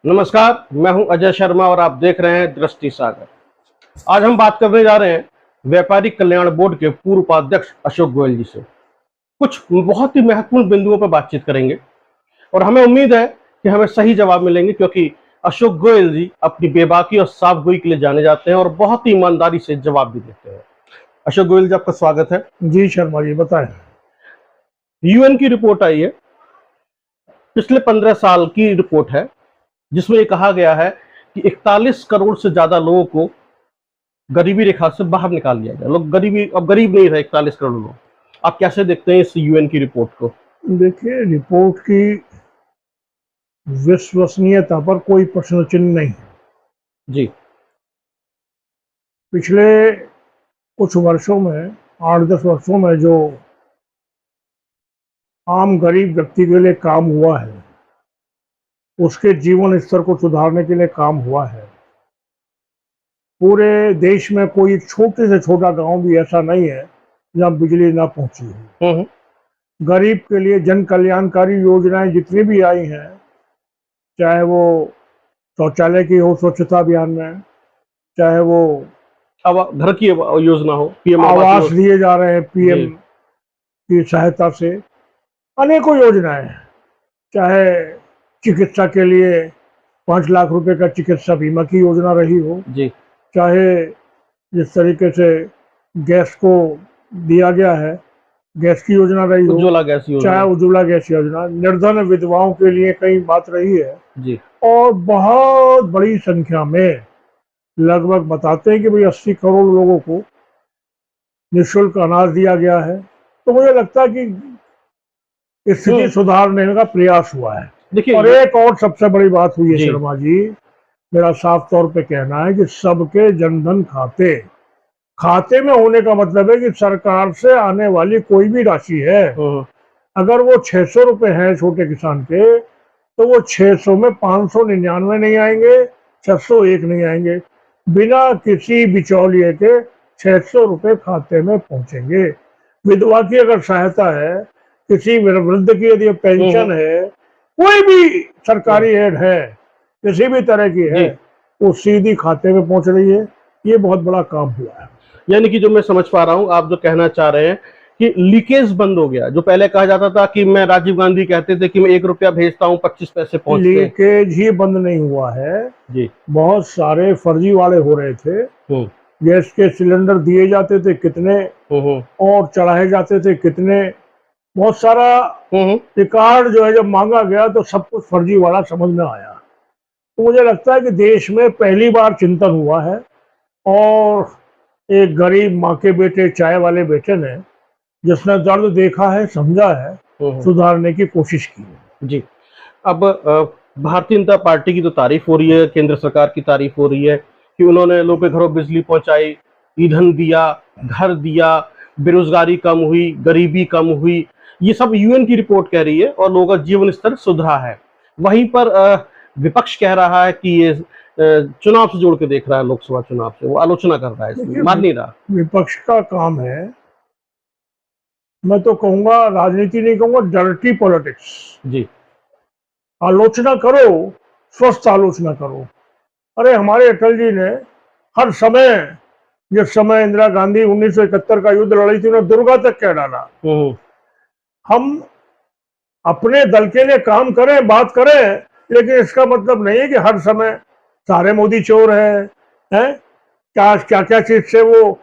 नमस्कार, मैं हूं अजय शर्मा और आप देख रहे हैं दृष्टि सागर। आज हम बात करने जा रहे हैं व्यापारी कल्याण बोर्ड के पूर्व उपाध्यक्ष अशोक गोयल जी से। कुछ बहुत ही महत्वपूर्ण बिंदुओं पर बातचीत करेंगे और हमें उम्मीद है कि हमें सही जवाब मिलेंगे, क्योंकि अशोक गोयल जी अपनी बेबाकी और साफगोई के लिए जाने जाते हैं और बहुत ही ईमानदारी से जवाब भी देते हैं। अशोक गोयल जी, आपका स्वागत है। जी शर्मा जी, बताएं। यूएन की रिपोर्ट आई है, पिछले 15 साल की रिपोर्ट है, जिसमें ये कहा गया है कि 41 करोड़ से ज्यादा लोगों को गरीबी रेखा से बाहर निकाल दिया गया। लोग गरीबी, अब गरीब नहीं रहे 41 करोड़ लोग। आप कैसे देखते हैं इस यूएन की रिपोर्ट को? देखिए, रिपोर्ट की विश्वसनीयता पर कोई प्रश्न चिन्ह नहीं। जी। पिछले कुछ वर्षों में, 8-10 वर्षों में जो आम गरीब व्यक्ति के लिए काम हुआ है, उसके जीवन स्तर को सुधारने के लिए काम हुआ है। पूरे देश में कोई एक छोटे से छोटा गांव भी ऐसा नहीं है जहां बिजली ना पहुंची है। गरीब के लिए जन कल्याणकारी योजनाएं जितनी भी आई हैं, चाहे वो शौचालय की हो स्वच्छता अभियान में, चाहे वो अब घर की योजना हो, पीएम आवास दिए जा रहे हैं पीएम की सहायता से, अनेकों योजनाएं, चाहे चिकित्सा के लिए 5 लाख रुपए का चिकित्सा बीमा की योजना रही हो जी, चाहे जिस तरीके से गैस को दिया गया है, गैस की योजना रही हो, उज्ज्वला गैस योजना, चाहे उज्ज्वला गैस योजना, निर्धन विधवाओं के लिए कई बात रही है जी। और बहुत बड़ी संख्या में, लगभग बताते हैं कि भाई 80 करोड़ लोगों को निःशुल्क अनाज दिया गया है। तो मुझे लगता है कि स्थिति सुधारने का प्रयास हुआ है। देखिए, और एक और सबसे बड़ी बात हुई है जी। शर्मा जी, मेरा साफ तौर पे कहना है कि सबके जनधन खाते में होने का मतलब है कि सरकार से आने वाली कोई भी राशि है, अगर वो 600 रुपए है छोटे किसान के, तो वो 600 में 599 नहीं आएंगे, 601 नहीं आएंगे, बिना किसी बिचौलिए के 600 रुपए खाते में पहुंचेंगे। विधवा की अगर सहायता है, किसी वृद्ध की यदि पेंशन है, कोई भी सरकारी एड है, किसी भी तरह की है, वो सीधी खाते में पहुंच रही है। ये बहुत बड़ा काम हुआ है। यानी कि जो मैं समझ पा रहा हूं, आप जो कहना चाह रहे हैं कि लीकेज बंद हो गया। जो पहले कहा जाता था कि मैं, राजीव गांधी कहते थे कि मैं 1 रुपया भेजता हूं 25 पैसे पहुंचते हैं। लीकेज ही बंद नहीं हुआ है जी। बहुत सारे फर्जी वाले हो रहे थे। गैस के सिलेंडर दिए जाते थे कितने और चढ़ाए जाते थे कितने, बहुत सारा रिकॉर्ड जो है जब मांगा गया तो सब कुछ फर्जी वाला समझ में आया। तो मुझे लगता है कि देश में पहली बार चिंतन हुआ है और एक गरीब माँ के बेटे, चाय वाले बेटे ने, जिसने दर्द देखा है, समझा है, सुधारने की कोशिश की है। जी। अब भारतीय जनता पार्टी की तो तारीफ हो रही है, केंद्र सरकार की तारीफ हो रही है कि उन्होंने लोगों के घरों बिजली पहुंचाई, ईंधन दिया, घर दिया, बेरोजगारी कम हुई, गरीबी कम हुई। ये सब यूएन की रिपोर्ट कह रही है और लोगों का जीवन स्तर सुधरा है। वहीं पर विपक्ष कह रहा है कि ये चुनाव से जोड़ के देख रहा है, लोकसभा चुनाव से वो आलोचना कर रहा है, मान नहीं रहा। विपक्ष का काम है, मैं तो कहूंगा राजनीति नहीं कहूंगा, डर्टी पॉलिटिक्स। जी। आलोचना करो, स्वस्थ आलोचना करो। अरे हमारे अटल जी ने हर समय, जिस समय इंदिरा गांधी 1971 का युद्ध लड़ी थी, उन्हें दुर्गा तक कह डाला। हम अपने दल के लिए काम करें, बात करें, लेकिन इसका मतलब नहीं है कि हर समय सारे मोदी चोर हैं, क्या क्या क्या चीज से वो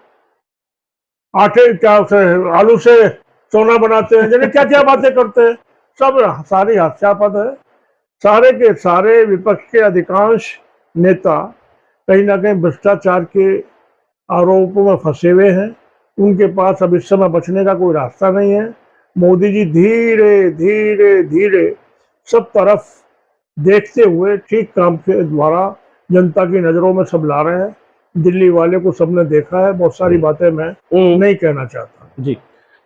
आटे, क्या आलू से सोना बनाते हैं, जैसे क्या क्या बातें करते हैं, सब सारी हास्यास्पद है। सारे के सारे विपक्ष के अधिकांश नेता कहीं ना कहीं भ्रष्टाचार के आरोपों में फंसे हुए हैं। उनके पास अब इस समय बचने का कोई रास्ता नहीं है। मोदी जी धीरे धीरे धीरे सब तरफ देखते हुए ठीक काम के द्वारा जनता की नजरों में सब ला रहे हैं। दिल्ली वाले को सबने देखा है, बहुत सारी बातें मैं नहीं कहना चाहता। जी।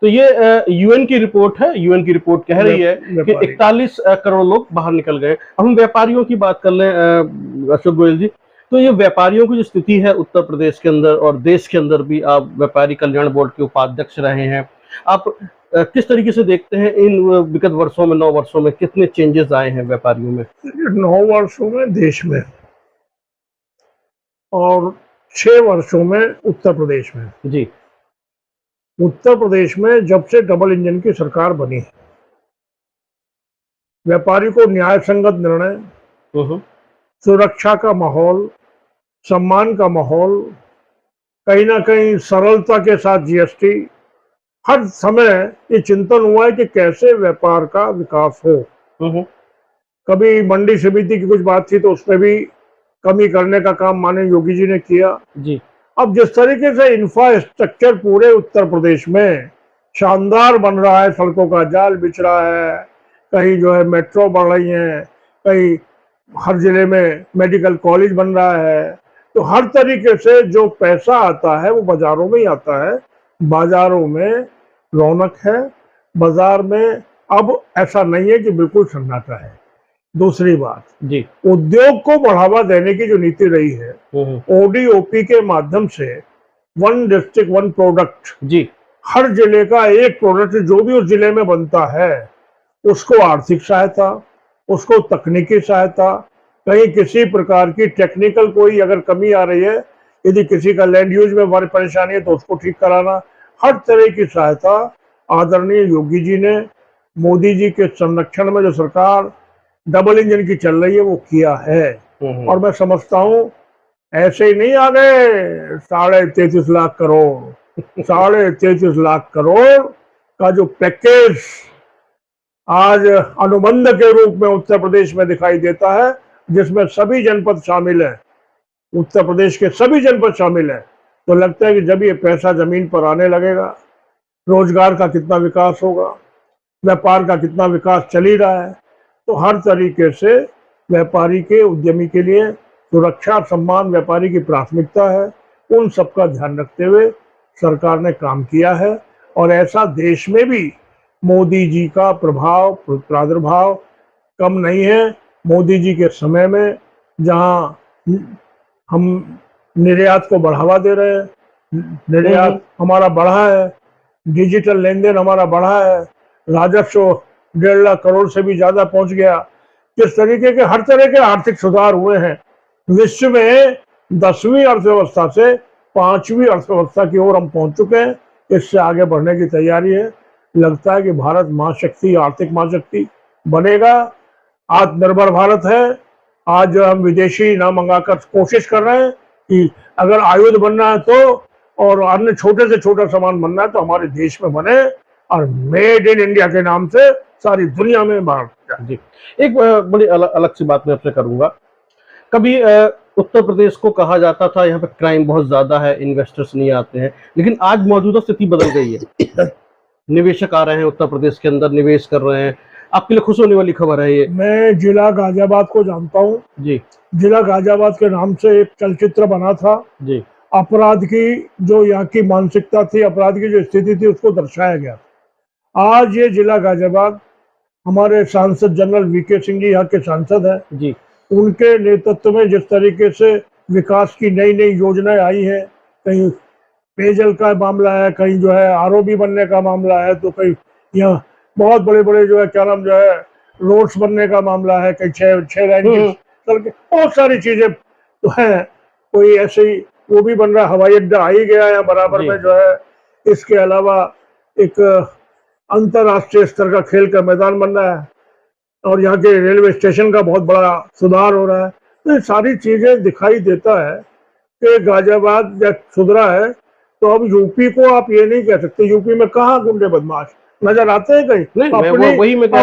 तो ये यूएन की रिपोर्ट है, यूएन की रिपोर्ट कह रही है कि 41 करोड़ लोग बाहर निकल गए। अब हम व्यापारियों की बात कर लें अशोक गोयल जी, तो ये व्यापारियों की जो स्थिति है उत्तर प्रदेश के अंदर और देश के अंदर भी, आप व्यापारी कल्याण बोर्ड के उपाध्यक्ष रहे हैं, आप किस तरीके से देखते हैं इन विगत वर्षों में, 9 वर्षों में कितने चेंजेस आए हैं व्यापारियों में? 9 वर्षों में देश में और 6 वर्षों में उत्तर प्रदेश में। जी। उत्तर प्रदेश में जब से डबल इंजन की सरकार बनी है, व्यापारी को न्याय संगत निर्णय, हम्म। सुरक्षा का माहौल, सम्मान का माहौल, कहीं ना कहीं सरलता के साथ जीएसटी, हर समय ये चिंतन हुआ है कि कैसे व्यापार का विकास हो। हम्म। कभी मंडी समिति की कुछ बात थी तो उसमें भी कमी करने का काम माननीय योगी जी ने किया। जी। अब जिस तरीके से इंफ्रास्ट्रक्चर पूरे उत्तर प्रदेश में शानदार बन रहा है, सड़कों का जाल बिछ रहा है, कहीं जो है मेट्रो बढ़ रही है, कहीं हर जिले में मेडिकल कॉलेज बन रहा है, तो हर तरीके से जो पैसा आता है वो बाजारों में ही आता है। बाजारों में रौनक है, बाजार में अब ऐसा नहीं है कि बिल्कुल सन्नाटा है। दूसरी बात, जी। उद्योग को बढ़ावा देने की जो नीति रही है, ओडीओपी के माध्यम से वन डिस्ट्रिक्ट वन प्रोडक्ट, जी। हर जिले का एक प्रोडक्ट जो भी उस जिले में बनता है उसको आर्थिक सहायता, उसको तकनीकी सहायता, कहीं किसी प्रकार की टेक्निकल कोई अगर कमी आ रही है, यदि किसी का लैंड यूज में हमारी परेशानी है तो उसको ठीक कराना, हर तरह की सहायता आदरणीय योगी जी ने, मोदी जी के संरक्षण में जो सरकार डबल इंजन की चल रही है वो किया है। और मैं समझता हूं ऐसे ही नहीं आ गए 33.5 लाख करोड़ 33.5 लाख करोड़ का जो पैकेज आज अनुबंध के रूप में उत्तर प्रदेश में दिखाई देता है, जिसमें सभी जनपद शामिल है, उत्तर प्रदेश के सभी जनपद शामिल है, तो लगता है कि जब ये पैसा जमीन पर आने लगेगा, रोजगार का कितना विकास होगा, व्यापार का कितना विकास चल ही रहा है। तो हर तरीके से व्यापारी के, उद्यमी के लिए सुरक्षा सम्मान व्यापारी की प्राथमिकता है। उन सबका ध्यान रखते हुए सरकार ने काम किया है और ऐसा देश में भी मोदी जी का प्रभाव प्रादुर्भाव कम नहीं है। मोदी जी के समय में जहां हम निर्यात को बढ़ावा दे रहे हैं, निर्यात हमारा बढ़ा है, डिजिटल लेन देन हमारा बढ़ा है, राजस्व 1.5 लाख करोड़ से भी ज्यादा पहुंच गया, जिस तरीके के हर तरह के आर्थिक सुधार हुए हैं, विश्व में 10वीं अर्थव्यवस्था से 5वीं अर्थव्यवस्था की ओर हम पहुंच चुके हैं। इससे आगे बढ़ने की तैयारी है। लगता है कि भारत महाशक्ति, आर्थिक महाशक्ति बनेगा। आत्मनिर्भर भारत है। आज जो हम विदेशी ना मंगाकर कोशिश कर रहे हैं कि अगर आयुध बनना है तो, और अन्य छोटे से छोटा सामान बनना है तो हमारे देश में बने और मेड इन इंडिया के नाम से सारी दुनिया में बांट जाए। जी। एक बड़ी अलग सी बात मैं आपसे करूंगा। कभी उत्तर प्रदेश को कहा जाता था यहाँ पे क्राइम बहुत ज्यादा है, इन्वेस्टर्स नहीं आते हैं, लेकिन आज मौजूदा स्थिति बदल गई है। निवेशक आ रहे हैं उत्तर प्रदेश के अंदर, निवेश कर रहे हैं। आपके लिए खुश होने वाली खबर है ये। मैं जिला गाजियाबाद को जानता हूँ जी। जिला जिला गाजियाबाद के नाम से एक चलचित्र बना था। जी। अपराध की जो यहाँ की मानसिकता थी, अपराध की जो स्थिति थी, उसको दर्शाया गया। आज ये जिला गाजियाबाद, हमारे सांसद जनरल वीके सिंह जी यहाँ के सांसद हैं, जी। उनके नेतृत्व में जिस तरीके से विकास की नई नई योजनाएं आई है, कहीं पेयजल का मामला है, कहीं जो है आरओबी बनने का मामला है, तो कहीं यहाँ बहुत बड़े बड़े जो है क्या नाम जो है रोड्स बनने का मामला है, कहीं 6 लाइन की सड़कें, बहुत सारी चीजें तो है। कोई ऐसे ही वो भी बन रहा है, हवाई अड्डा आ ही गया है बराबर में जो है। इसके अलावा एक अंतरराष्ट्रीय स्तर का खेल का मैदान बन रहा है और यहाँ के रेलवे स्टेशन का बहुत बड़ा सुधार हो रहा है। तो ये सारी चीजें दिखाई देता है कि गाजियाबाद जब सुधरा है। तो अब यूपी को आप ये नहीं कह सकते, यूपी में कहाँ गुंडे बदमाश नजर आते हैं, कहीं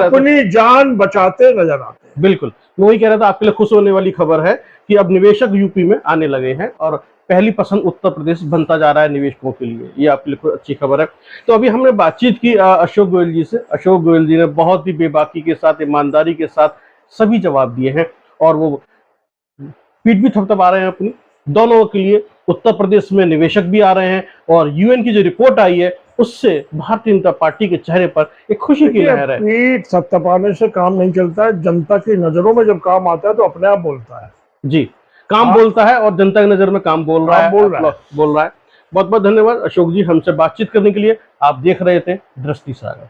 अपनी जान बचाते नजर आते हैं। बिल्कुल, मैं वही कह रहा था, आपके लिए खुश होने वाली खबर है कि अब निवेशक यूपी में आने लगे हैं और पहली पसंद उत्तर प्रदेश बनता जा रहा है निवेशकों के लिए। ये आपके लिए अच्छी खबर है। तो अभी हमने बातचीत की अशोक गोयल जी से। अशोक गोयल जी ने बहुत ही बेबाकी के साथ, ईमानदारी के साथ सभी जवाब दिए हैं और वो पीठ भी थपथपा रहे हैं अपनी, दोनों के लिए। उत्तर प्रदेश में निवेशक भी आ रहे हैं और यूएन की जो रिपोर्ट आई है उससे भारतीय जनता पार्टी के चेहरे पर एक खुशी की लहर है। पीठ थपथपाने से काम नहीं चलता है। जनता की नजरों में जब काम आता है तो अपने आप बोलता है। जी, काम बोलता है और जनता की नजर में काम बोल रहा है। बहुत बहुत धन्यवाद अशोक जी हमसे बातचीत करने के लिए। आप देख रहे थे दृष्टि सागर।